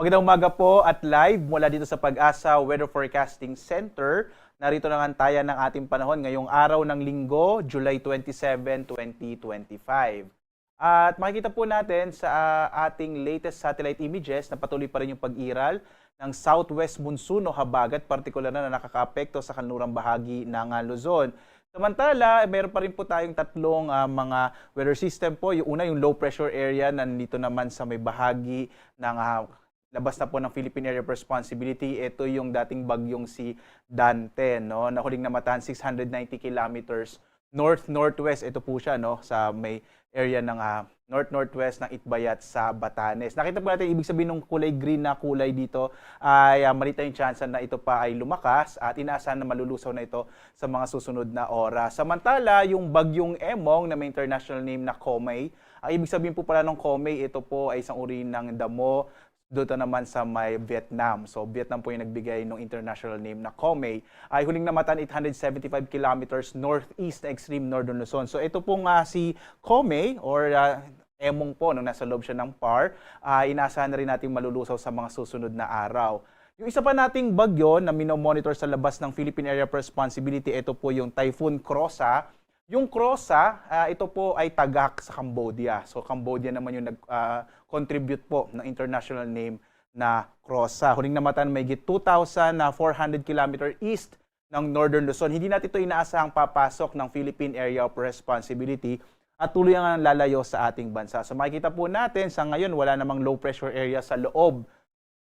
Magandang umaga po at live mula dito sa Pag-asa Weather Forecasting Center. Narito na nga tayo ng ating panahon ngayong araw ng Linggo, July 27, 2025. At makikita po natin sa ating latest satellite images na patuloy pa rin yung pag-iral ng southwest monsoon o habagat, partikular na nakakaapekto sa kanlurang bahagi ng Luzon. Samantala, meron pa rin po tayong tatlong mga weather system po. Yung una, yung low pressure area, nandito naman sa may bahagi ng labas na po ng Philippine Area of Responsibility. Ito yung dating bagyong si Dante, no? Na huling namatahan 690 kilometers north-northwest. Ito po siya, no? Sa may area ng north-northwest ng Itbayat sa Batanes. Nakita po natin, ibig sabihin ng kulay green na kulay dito ay malita yung chance na ito pa ay lumakas at inaasahan na malulusaw na ito sa mga susunod na oras. Samantala, yung bagyong Emong na may international name na Komay, ang ibig sabihin po pala ng Komay, ito po ay isang uri ng damo doon naman sa may Vietnam. So, Vietnam po yung nagbigay ng international name na Komay. Ay huling namatan 875 kilometers northeast na extreme northern Luzon. So, ito pong si Komay or Emong po, nung nasa loob siya ng PAR, inaasahan na rin natin malulusaw sa mga susunod na araw. Yung isa pa nating bagyo na minomonitor sa labas ng Philippine Area of Responsibility, ito po yung Typhoon Krosa. Yung Krosa, ito po ay tagak sa Cambodia. So Cambodia naman yung nag-contribute po ng international name na Krosa. Huling namatan may 2,400 km east ng Northern Luzon. Hindi natin ito inaasahang papasok ng Philippine Area of Responsibility at tuloy ang lalayo sa ating bansa. So makikita po natin sa ngayon wala namang low pressure area sa loob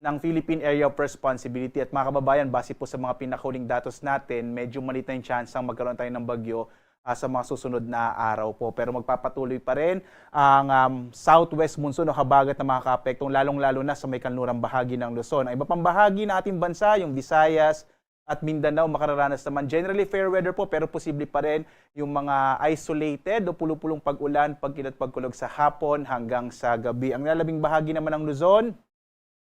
ng Philippine Area of Responsibility. At mga kababayan, base po sa mga pinakahuling datos natin, medyo maliit na yung chance ang magkaroon tayo ng bagyo sa mga susunod na araw po. Pero magpapatuloy pa rin ang southwest monsoon o habagat na makakaapektong lalong-lalo na sa may kanlurang bahagi ng Luzon. Ang iba pang bahagi ng ating bansa, yung Visayas at Mindanao, makararanas naman generally fair weather po, pero posible pa rin yung mga isolated o pulupulong pag-ulan, pagkilat-pagkulog sa hapon hanggang sa gabi. Ang lalabing bahagi naman ng Luzon,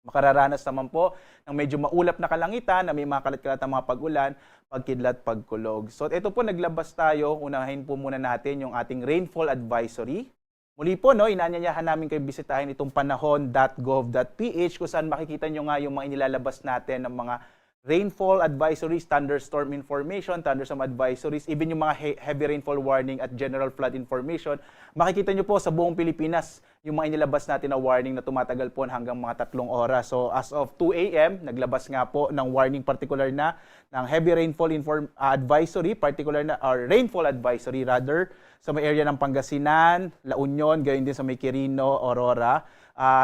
makararanas naman po ng medyo maulap na kalangitan na may mga kalat-kalat na mga pag-ulan, pagkidlat, pagkulog. So ito po, naglabas tayo. Unahin po muna natin yung ating rainfall advisory. Muli po, no, inaanyayahan namin kayo bisitahin itong panahon.gov.ph kung saan makikita nyo nga yung mga inilalabas natin ng mga rainfall advisories, thunderstorm information, thunderstorm advisories, even yung mga heavy rainfall warning at general flood information. Makikita nyo po sa buong Pilipinas yung mga inilabas natin na warning na tumatagal po hanggang mga 3 oras. So as of 2 a.m., naglabas nga po ng warning particular na ng heavy rainfall advisory, particular na, or rainfall advisory rather, sa may area ng Pangasinan, La Union, gayon din sa may Quirino, Aurora.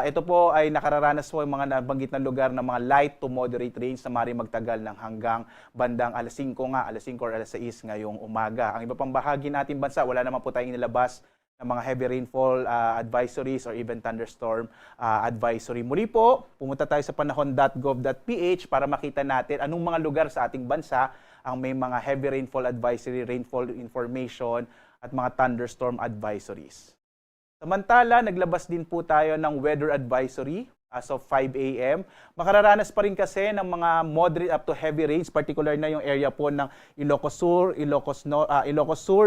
Ito po ay nakararanas po yung mga nabanggit na lugar ng mga light to moderate rains na maaaring magtagal ng hanggang bandang alas 5 alas 5 or alas 6 ngayong umaga. Ang iba pang bahagi natin bansa, wala naman po tayong nilabas ng mga heavy rainfall advisories or even thunderstorm advisory. Muli po, pumunta tayo sa panahon.gov.ph para makita natin anong mga lugar sa ating bansa ang may mga heavy rainfall advisory, rainfall information at mga thunderstorm advisories. Samantala, naglabas din po tayo ng weather advisory as of 5 a.m. Makararanas pa rin kasi ng mga moderate up to heavy rains, particular na yung area po ng Ilocos Sur,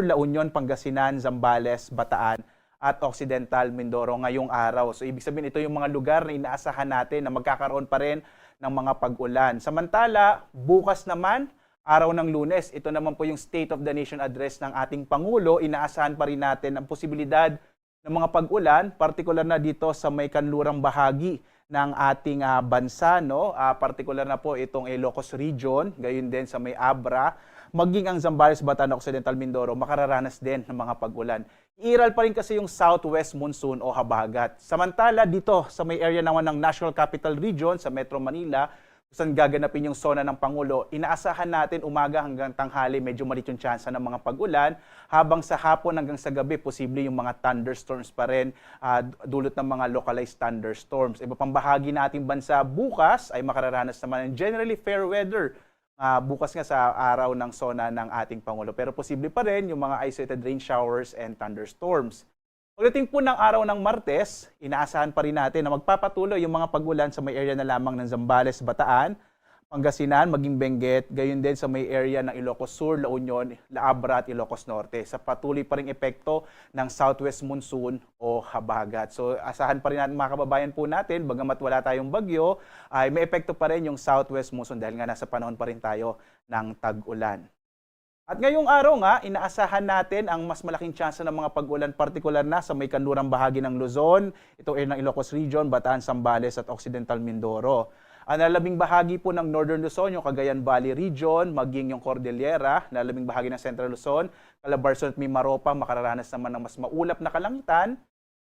La Union, Pangasinan, Zambales, Bataan at Occidental Mindoro ngayong araw. So ibig sabihin ito yung mga lugar na inaasahan natin na magkakaroon pa rin ng mga pag-ulan. Samantala, bukas naman, araw ng Lunes, ito naman po yung State of the Nation address ng ating Pangulo. Inaasahan pa rin natin ang posibilidad ng mga pag-ulan, partikular na dito sa may kanlurang bahagi ng ating bansa, no? Partikular na po itong Ilocos Region, gayon din sa may Abra, maging ang Zambales, Bataan, Occidental Mindoro, makararanas din ng mga pag-ulan. Iiral pa rin kasi yung southwest monsoon o habagat. Samantala dito sa may area naman ng National Capital Region, sa Metro Manila, kung saan gaganapin yung zona ng Pangulo, inaasahan natin umaga hanggang tanghali medyo maliit yung tsansa ng mga pag-ulan, habang sa hapon hanggang sa gabi posible yung mga thunderstorms pa rin, dulot ng mga localized thunderstorms. Iba pang bahagi nating bansa bukas ay makararanas naman ng generally fair weather. Bukas nga sa araw ng zona ng ating Pangulo. Pero posible pa rin yung mga isolated rain showers and thunderstorms. Pagdating po ng araw ng Martes, inaasahan pa rin natin na magpapatuloy yung mga pag-ulan sa may area na lamang ng Zambales, Bataan, Pangasinan, maging Benguet, gayon din sa may area ng Ilocos Sur, La Union, La Abra at Ilocos Norte sa patuloy pa ring epekto ng southwest monsoon o habagat. So asahan pa rin natin mga kababayan po natin, bagamat wala tayong bagyo, ay may epekto pa rin yung southwest monsoon dahil nga nasa panahon pa rin tayo ng tag-ulan. At ngayong araw nga, inaasahan natin ang mas malaking tsansa ng mga pag-ulan, partikular na sa may kanlurang bahagi ng Luzon, ito ay ng Ilocos Region, Bataan, Zambales at Occidental Mindoro. Ang nalalabing bahagi po ng Northern Luzon, yung Cagayan Valley Region, maging yung Cordillera, nalalabing bahagi ng Central Luzon, Calabarzon at Mimaropa, makararanas naman ng mas maulap na kalangitan,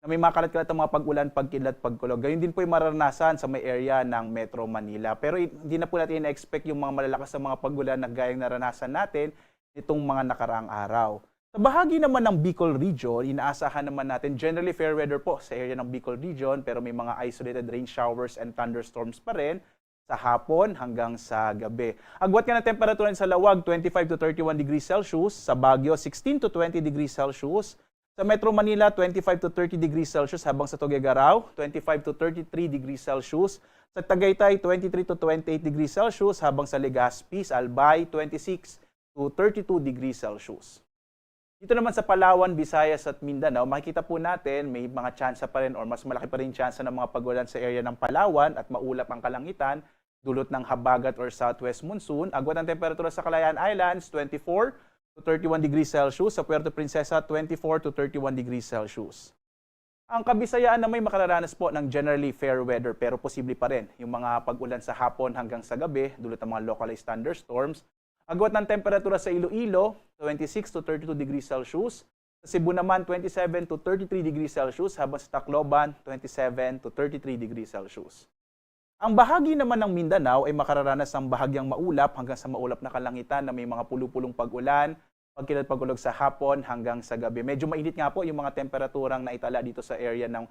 na may makalat-kalat ang mga pag-ulan, pagkidlat, pagkulog. Gayun din po yung mararanasan sa may area ng Metro Manila. Pero hindi na po natin na-expect yung mga malalakas na mga pag-ulan na gayang naranasan natin itong mga nakaraang araw. Sa bahagi naman ng Bicol Region, inaasahan naman natin generally fair weather po sa area ng Bicol Region pero may mga isolated rain showers and thunderstorms pa rin sa hapon hanggang sa gabi. Agwat nga ng temperatura sa Lawag, 25 to 31 degrees Celsius. Sa Baguio, 16 to 20 degrees Celsius. Sa Metro Manila, 25 to 30 degrees Celsius habang sa Tuguegarao, 25 to 33 degrees Celsius. Sa Tagaytay, 23 to 28 degrees Celsius habang sa Legazpi, Albay, 26 to 32 degrees Celsius. Dito naman sa Palawan, Visayas at Mindanao, makikita po natin may mga tsansa pa rin or mas malaki pa rin tsansa ng mga pag-ulan sa area ng Palawan at maulap ang kalangitan dulot ng habagat or southwest monsoon. Agwat ang temperatura sa Calayan Islands, 24 to 31 degrees Celsius. Sa Puerto Princesa, 24 to 31 degrees Celsius. Ang Kabisayaan na may makararanas po ng generally fair weather pero posible pa rin yung mga pag-ulan sa hapon hanggang sa gabi dulot ng mga localized thunderstorms. Agwat ng temperatura sa Iloilo, 26 to 32 degrees Celsius. Sa Cebu naman, 27 to 33 degrees Celsius, habang sa Tacloban, 27 to 33 degrees Celsius. Ang bahagi naman ng Mindanao ay makararanas ng bahagyang maulap hanggang sa maulap na kalangitan na may mga pulupulong pag-ulan, pagkilat pag-ulog sa hapon hanggang sa gabi. Medyo mainit nga po yung mga temperaturang naitala dito sa area ng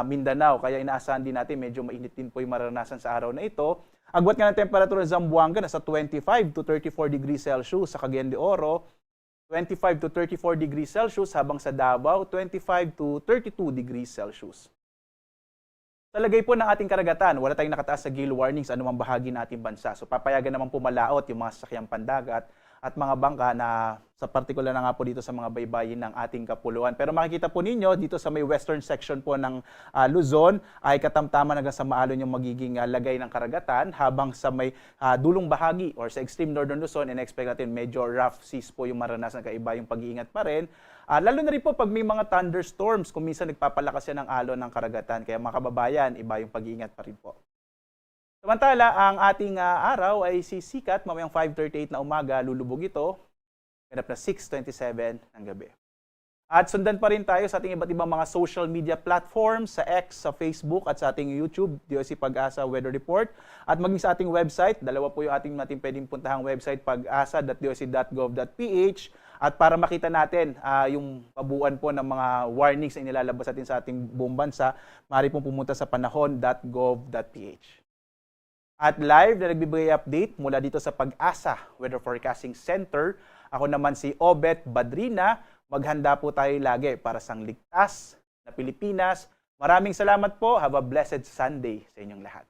Mindanao, kaya inaasahan din natin medyo mainit din po yung mararanasan sa araw na ito. Agwat nga ng temperatura ng Zamboanga nasa 25 to 34 degrees Celsius, sa Cagayan de Oro 25 to 34 degrees Celsius, habang sa Davao 25 to 32 degrees Celsius. Sa lagay po ng ating karagatan, wala tayong nakataas sa gale warnings anumang bahagi ng ating bansa. So papayagan naman pumalaot yung mga sasakyang pandagat at mga bangka na sa partikular na nga po dito sa mga baybayin ng ating kapuluan. Pero makikita po ninyo dito sa may western section po ng Luzon ay katamtaman hanggang sa maalon yung magiging lagay ng karagatan, habang sa may dulong bahagi or sa extreme northern Luzon, in-expect natin medyo rough seas po yung maranasan, kaiba yung pag-iingat pa rin. Lalo na rin po pag may mga thunderstorms, kung minsan nagpapalakas yan ng alon ng karagatan. Kaya mga kababayan, iba yung pag-iingat pa rin po. Samantala, ang ating araw ay sisikat mamayang 5:38 na umaga, lulubog ito, ganap na 6:27 ng gabi. At sundan pa rin tayo sa ating iba't ibang mga social media platforms, sa X, sa Facebook at sa ating YouTube, DOC Pag-asa Weather Report. At maging sa ating website, dalawa po yung ating pwedeng puntahang website, pag-asa.doc.gov.ph. At para makita natin yung pabuuan po ng mga warnings na inilalabas natin sa ating buong bansa, maaari pong pumunta sa panahon.gov.ph. At live na nagbibigay update mula dito sa Pag-asa Weather Forecasting Center. Ako naman si Obet Badrina. Maghanda po tayo lagi para sa ligtas na Pilipinas. Maraming salamat po. Have a blessed Sunday sa inyong lahat.